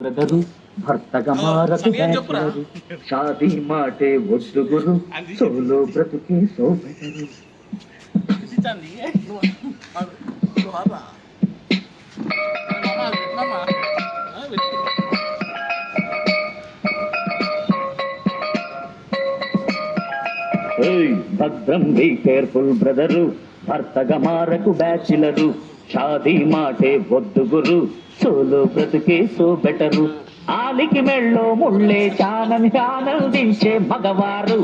Brother భర్తగా మారకు bachelor Shaadi మాటే వద్దు గురు సోలో బ్రతుకే సో బెటరు. భద్రం బీ కేర్ఫుల్ బ్రదరు భర్తగా మారకు బ్యాచులరు షాదీ మాటే వద్దు గురు సోలో బ్రతుకే సో బెటరు. ఆలికి మెళ్ళో ముళ్ళే చానని ఆనందించే మగవారు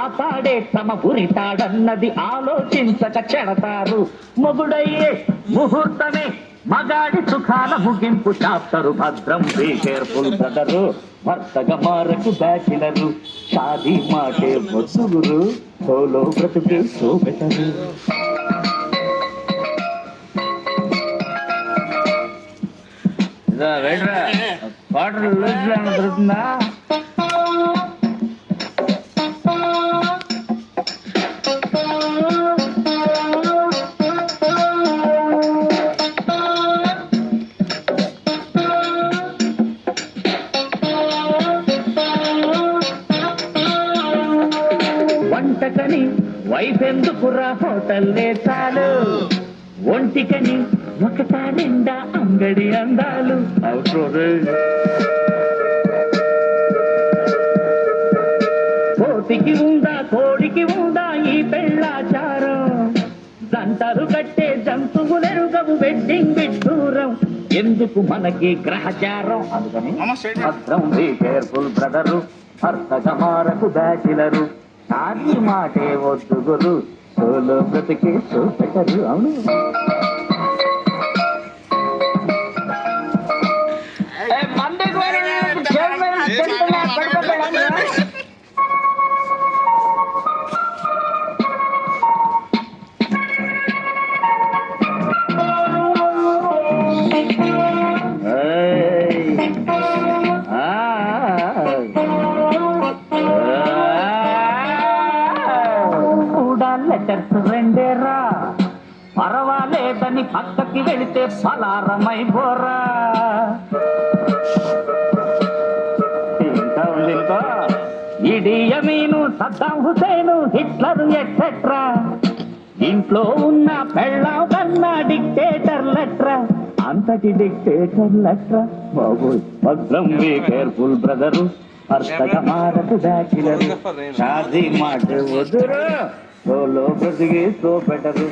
ఆతాడే తమ గురితాడన్నది ఆలోచించక చెడతారు. మొగుడయ్యే ముహూర్తమే మగాడి సుఖాల ముగింపు చాప్టరు. భద్రం బీ కేర్ఫుల్ బ్రదరు భర్తగా మారకు బ్యాచులరు షాదీ మాటే వద్దు గురు సోలో బ్రతుకే సో బెటరు. వాటర్ దొరుకుతుందా? వంటకని వైఫ్ ఎందుకురా హోటల్లే చాలు, ఒంటికని ఒకట నిండా అంగడి అందాలు. కోటికి ఉందా కోడికి ఉందా ఈ పెళ్ళాచారం, జంటలు కట్టే జంతువులెరుగవు వెడ్డింగ్ విడ్డూరం, ఎందుకు మనకి గ్రహచారం. అందుకని భద్రం బీ కేర్ఫుల్ బ్రదరు భర్తగా మారకు బ్యాచులరు షాదీ మాటే వద్దు గురు సోలో బ్రతికే సో బెటరు. అవును లెటర్స్ రెండేరా పర్వాలేదని పక్కకి వెళితే పలారమై బోరా. ఇంకా ఉంది ఇంకా ED అమీను Saddam Hussain Hitler etcetera, ఇంట్లో ఉన్న పెళ్ళాం కన్నా డిక్టేటర్ లెట్రా, అంతటి డిక్టేటర్ లెట్రా బాబోయ్. భద్రం బీ కేర్ఫుల్ బ్రదరు భర్తగా మారకు బ్యాచులరు షాదీ మాట వద్దురు సోలో బ్రతికే సో బెటరు.